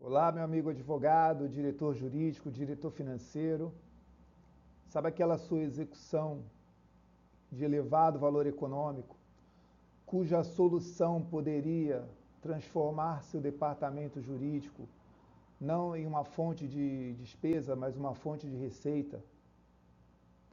Olá, meu amigo advogado, diretor jurídico, diretor financeiro. Sabe aquela sua execução de elevado valor econômico, cuja solução poderia transformar seu departamento jurídico não em uma fonte de despesa, mas uma fonte de receita?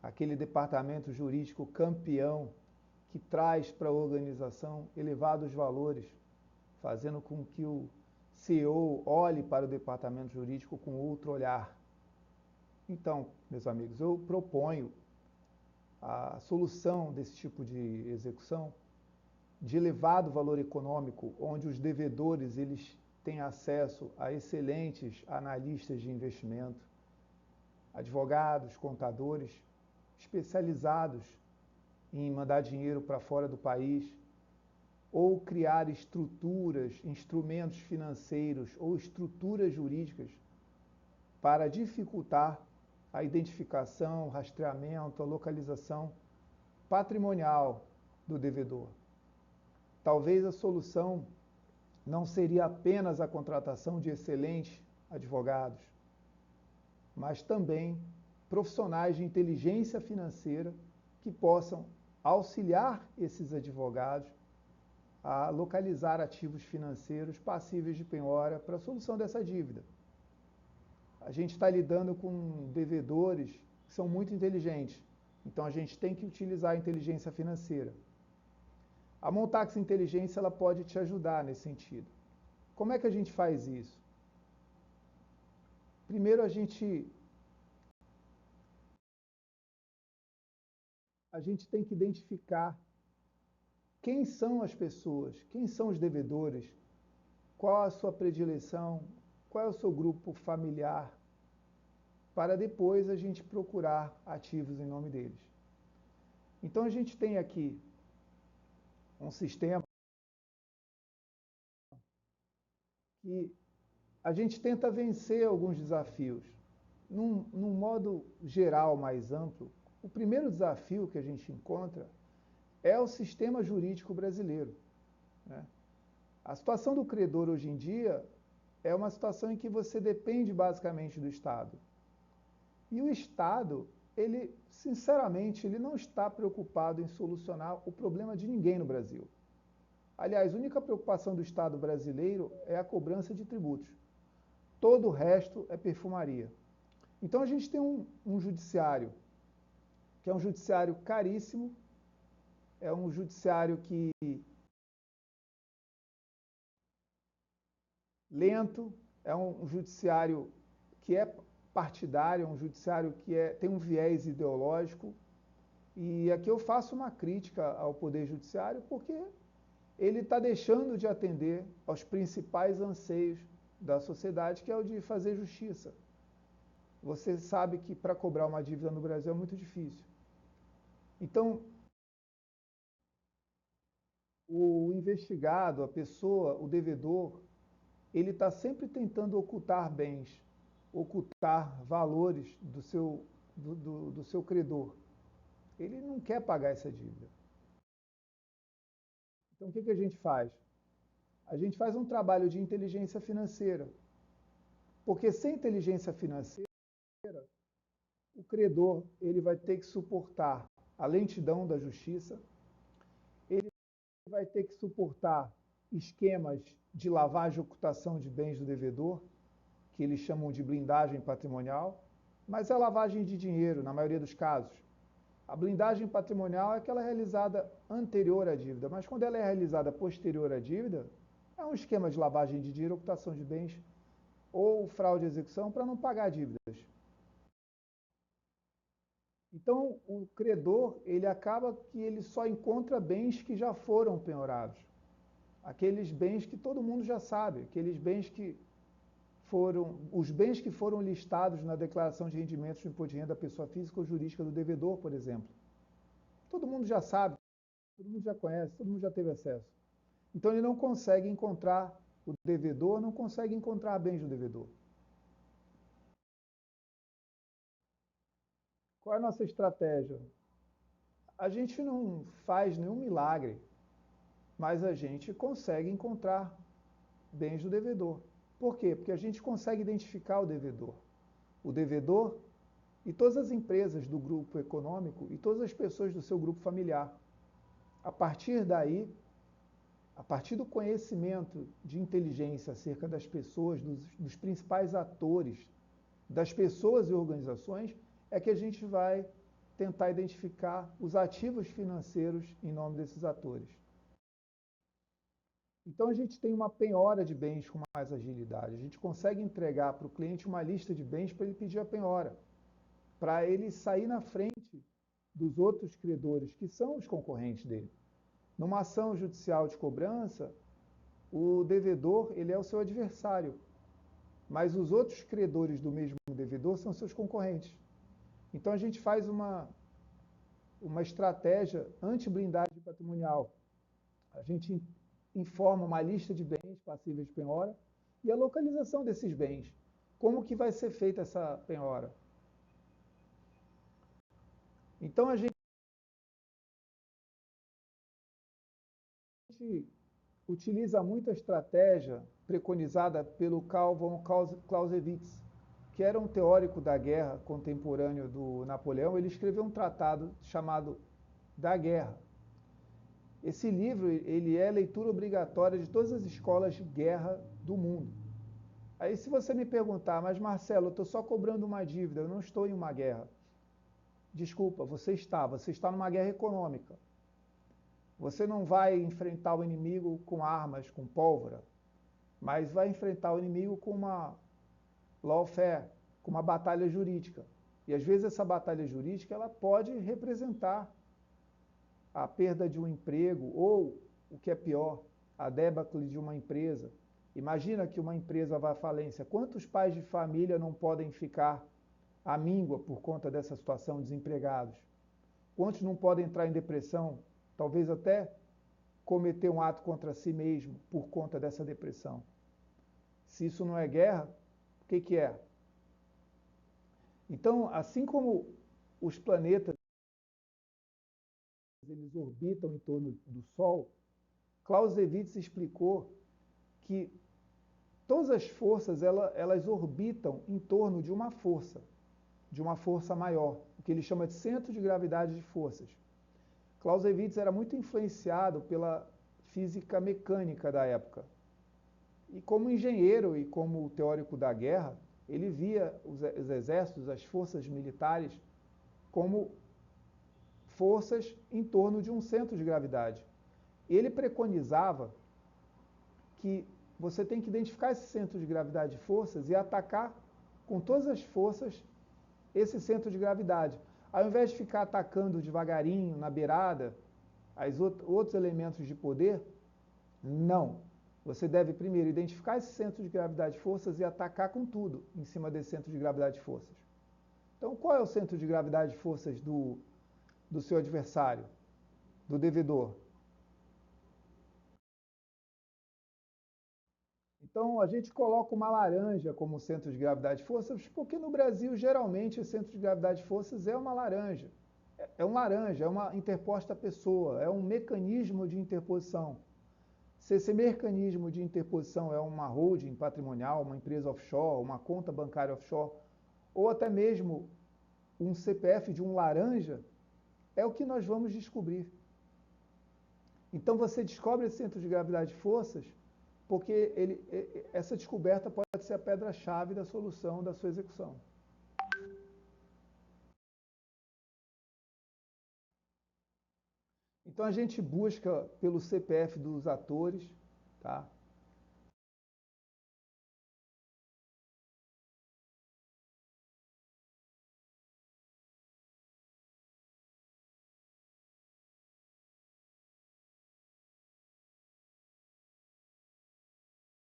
Aquele departamento jurídico campeão que traz para a organização elevados valores, fazendo com que o CEO olhe para o departamento jurídico com outro olhar. Então, meus amigos, eu proponho a solução desse tipo de execução de elevado valor econômico, onde os devedores eles têm acesso a excelentes analistas de investimento, advogados, contadores, especializados em mandar dinheiro para fora do país, ou criar estruturas, instrumentos financeiros ou estruturas jurídicas para dificultar a identificação, rastreamento, a localização patrimonial do devedor. Talvez a solução não seria apenas a contratação de excelentes advogados, mas também profissionais de inteligência financeira que possam auxiliar esses advogados a localizar ativos financeiros passíveis de penhora para a solução dessa dívida. A gente está lidando com devedores que são muito inteligentes, então a gente tem que utilizar a inteligência financeira. A Montax Inteligência ela pode te ajudar nesse sentido. Como é que a gente faz isso? Primeiro a gente tem que identificar quem são as pessoas, quem são os devedores, qual a sua predileção, qual é o seu grupo familiar, para depois a gente procurar ativos em nome deles. Então a gente tem aqui um sistema que a gente tenta vencer alguns desafios. Num modo geral mais amplo, o primeiro desafio que a gente encontra é o sistema jurídico brasileiro, né? A situação do credor hoje em dia é uma situação em que você depende basicamente do Estado. E o Estado, ele, sinceramente, ele não está preocupado em solucionar o problema de ninguém no Brasil. Aliás, a única preocupação do Estado brasileiro é a cobrança de tributos. Todo o resto é perfumaria. Então a gente tem um judiciário, que é um judiciário caríssimo, é um judiciário que lento, é um judiciário que é partidário, é um judiciário que tem um viés ideológico. E aqui eu faço uma crítica ao Poder Judiciário porque ele está deixando de atender aos principais anseios da sociedade, que é o de fazer justiça. Você sabe que para cobrar uma dívida no Brasil é muito difícil. Então, o investigado, a pessoa, o devedor, ele está sempre tentando ocultar bens, ocultar valores do seu credor. Ele não quer pagar essa dívida. Então, o que a gente faz? A gente faz um trabalho de inteligência financeira. Porque sem inteligência financeira, o credor ele vai ter que suportar a lentidão da justiça, ele vai ter que suportar esquemas de lavagem e ocultação de bens do devedor, que eles chamam de blindagem patrimonial, mas é lavagem de dinheiro, na maioria dos casos. A blindagem patrimonial é aquela realizada anterior à dívida, mas quando ela é realizada posterior à dívida, é um esquema de lavagem de dinheiro, ocultação de bens ou fraude de execução para não pagar dívidas. Então, o credor, ele acaba que ele só encontra bens que já foram penhorados. Aqueles bens que todo mundo já sabe, aqueles bens que os bens que foram listados na declaração de rendimentos do imposto de renda da pessoa física ou jurídica do devedor, por exemplo. Todo mundo já sabe, todo mundo já conhece, todo mundo já teve acesso. Então ele não consegue encontrar o devedor, não consegue encontrar bens do devedor. Qual é a nossa estratégia? A gente não faz nenhum milagre, mas a gente consegue encontrar bens do devedor. Por quê? Porque a gente consegue identificar o devedor. O devedor e todas as empresas do grupo econômico e todas as pessoas do seu grupo familiar. A partir daí, a partir do conhecimento de inteligência acerca das pessoas, dos principais atores, das pessoas e organizações, é que a gente vai tentar identificar os ativos financeiros em nome desses atores. Então a gente tem uma penhora de bens com mais agilidade. A gente consegue entregar para o cliente uma lista de bens para ele pedir a penhora, para ele sair na frente dos outros credores, que são os concorrentes dele. Numa ação judicial de cobrança, o devedor ele é o seu adversário, mas os outros credores do mesmo devedor são seus concorrentes. Então a gente faz uma estratégia anti-blindagem patrimonial. A gente informa uma lista de bens passíveis de penhora e a localização desses bens. Como que vai ser feita essa penhora? Então a gente utiliza muito a estratégia preconizada pelo Karl von Clausewitz, que era um teórico da guerra contemporâneo do Napoleão. Ele escreveu um tratado chamado Da Guerra. Esse livro ele é leitura obrigatória de todas as escolas de guerra do mundo. Aí se você me perguntar, mas Marcelo, eu estou só cobrando uma dívida, eu não estou em uma guerra. Desculpa, você está numa guerra econômica. Você não vai enfrentar o inimigo com armas, com pólvora, mas vai enfrentar o inimigo com uma lawfare, com uma batalha jurídica. E às vezes essa batalha jurídica ela pode representar a perda de um emprego ou, o que é pior, a debacle de uma empresa. Imagina que uma empresa vai à falência. Quantos pais de família não podem ficar à míngua por conta dessa situação, desempregados? Quantos não podem entrar em depressão, talvez até cometer um ato contra si mesmo por conta dessa depressão? Se isso não é guerra, o que que é? Então, assim como os planetas eles orbitam em torno do Sol, Clausewitz explicou que todas as forças elas orbitam em torno de uma força maior, o que ele chama de centro de gravidade de forças. Clausewitz era muito influenciado pela física mecânica da época. E como engenheiro e como teórico da guerra, ele via os exércitos, as forças militares, como forças em torno de um centro de gravidade. Ele preconizava que você tem que identificar esse centro de gravidade de forças e atacar com todas as forças esse centro de gravidade. Ao invés de ficar atacando devagarinho, na beirada, outros elementos de poder, não. Você deve primeiro identificar esse centro de gravidade de forças e atacar com tudo em cima desse centro de gravidade de forças. Então, qual é o centro de gravidade de forças do seu adversário, do devedor? Então, a gente coloca uma laranja como centro de gravidade de forças, porque no Brasil, geralmente, o centro de gravidade de forças é uma laranja. É um laranja, é uma interposta pessoa, é um mecanismo de interposição. Se esse mecanismo de interposição é uma holding patrimonial, uma empresa offshore, uma conta bancária offshore, ou até mesmo um CPF de um laranja, é o que nós vamos descobrir. Então você descobre esse centro de gravidade de forças, porque essa descoberta pode ser a pedra-chave da solução da sua execução. Então a gente busca pelo CPF dos atores, tá?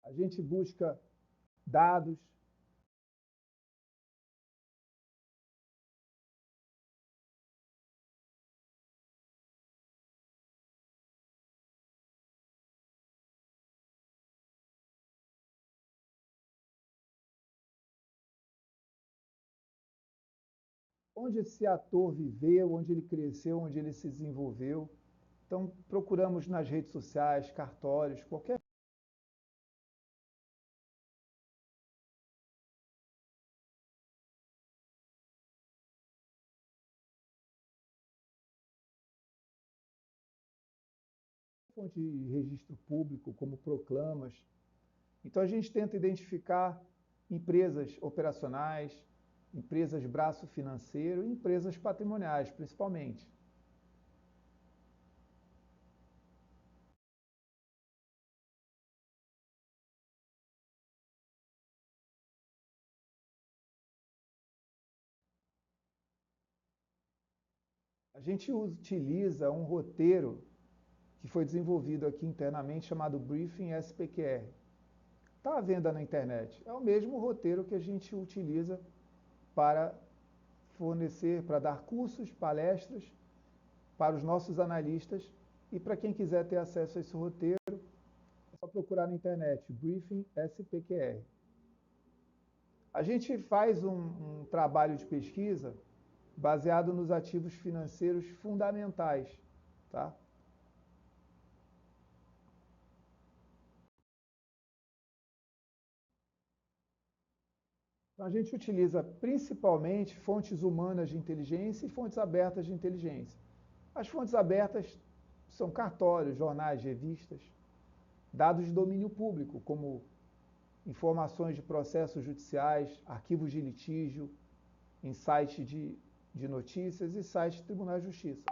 A gente busca dados. Onde esse ator viveu, onde ele cresceu, onde ele se desenvolveu. Então, procuramos nas redes sociais, cartórios, qualquer fonte de registro público, como proclamas. Então, a gente tenta identificar empresas operacionais, empresas braço financeiro e empresas patrimoniais, principalmente. A gente utiliza um roteiro que foi desenvolvido aqui internamente chamado Briefing SPQR. Está à venda na internet. É o mesmo roteiro que a gente utiliza para fornecer, para dar cursos, palestras para os nossos analistas e para quem quiser ter acesso a esse roteiro, é só procurar na internet, Briefing SPQR. A gente faz um trabalho de pesquisa baseado nos ativos financeiros fundamentais, tá? Então, a gente utiliza principalmente fontes humanas de inteligência e fontes abertas de inteligência. As fontes abertas são cartórios, jornais, revistas, dados de domínio público, como informações de processos judiciais, arquivos de litígio, em sites de notícias e sites de tribunais de justiça.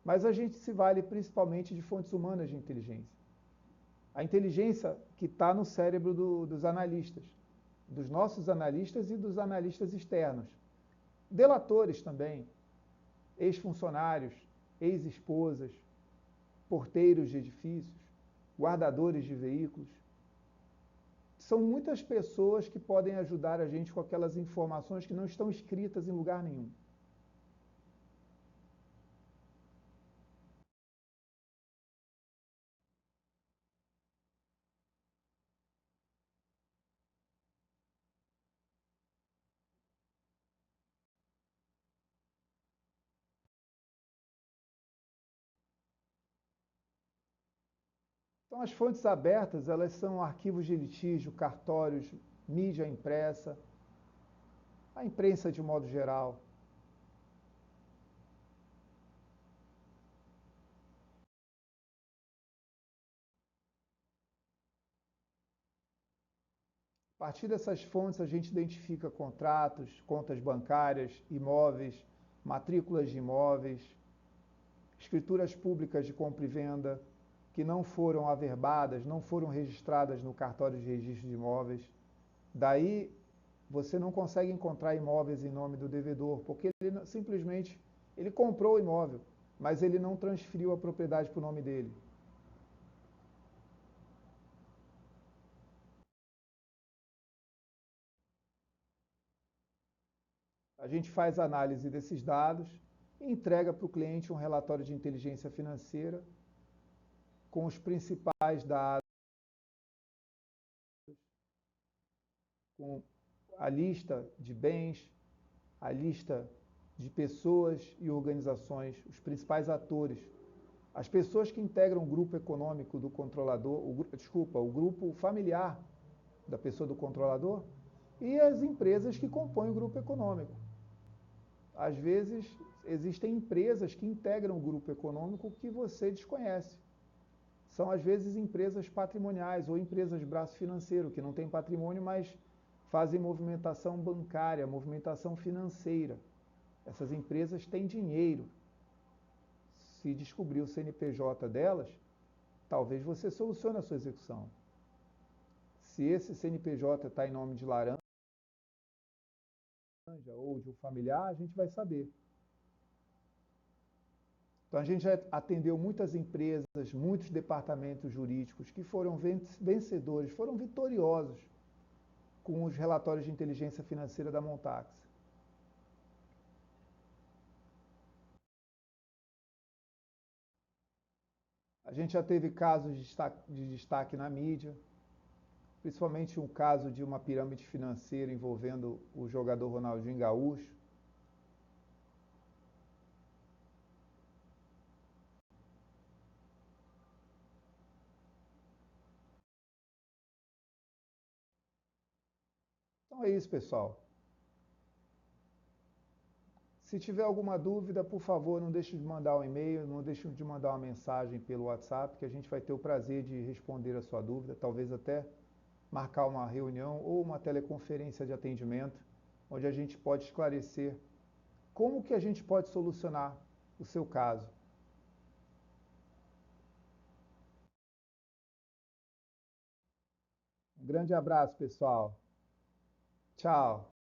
Mas a gente se vale principalmente de fontes humanas de inteligência. A inteligência que está no cérebro dos analistas, dos nossos analistas e dos analistas externos. Delatores também, ex-funcionários, ex-esposas, porteiros de edifícios, guardadores de veículos. São muitas pessoas que podem ajudar a gente com aquelas informações que não estão escritas em lugar nenhum. Então, as fontes abertas, elas são arquivos de litígio, cartórios, mídia impressa, a imprensa de modo geral. A partir dessas fontes, a gente identifica contratos, contas bancárias, imóveis, matrículas de imóveis, escrituras públicas de compra e venda que não foram averbadas, não foram registradas no cartório de registro de imóveis. Daí, você não consegue encontrar imóveis em nome do devedor, porque ele simplesmente ele comprou o imóvel, mas ele não transferiu a propriedade para o nome dele. A gente faz análise desses dados e entrega para o cliente um relatório de inteligência financeira com os principais dados, com a lista de bens, a lista de pessoas e organizações, os principais atores, as pessoas que integram o grupo econômico do controlador, o grupo familiar da pessoa do controlador e as empresas que compõem o grupo econômico. Às vezes, existem empresas que integram o grupo econômico que você desconhece. São, às vezes, empresas patrimoniais ou empresas de braço financeiro, que não têm patrimônio, mas fazem movimentação bancária, movimentação financeira. Essas empresas têm dinheiro. Se descobrir o CNPJ delas, talvez você solucione a sua execução. Se esse CNPJ está em nome de laranja ou de um familiar, a gente vai saber. Então, a gente já atendeu muitas empresas, muitos departamentos jurídicos que foram vencedores, foram vitoriosos com os relatórios de inteligência financeira da Montax. A gente já teve casos de destaque na mídia, principalmente um caso de uma pirâmide financeira envolvendo o jogador Ronaldinho Gaúcho. Então é isso, pessoal. Se tiver alguma dúvida, por favor, não deixe de mandar um e-mail, não deixe de mandar uma mensagem pelo WhatsApp, que a gente vai ter o prazer de responder a sua dúvida, talvez até marcar uma reunião ou uma teleconferência de atendimento, onde a gente pode esclarecer como que a gente pode solucionar o seu caso. Um grande abraço, pessoal. Tchau.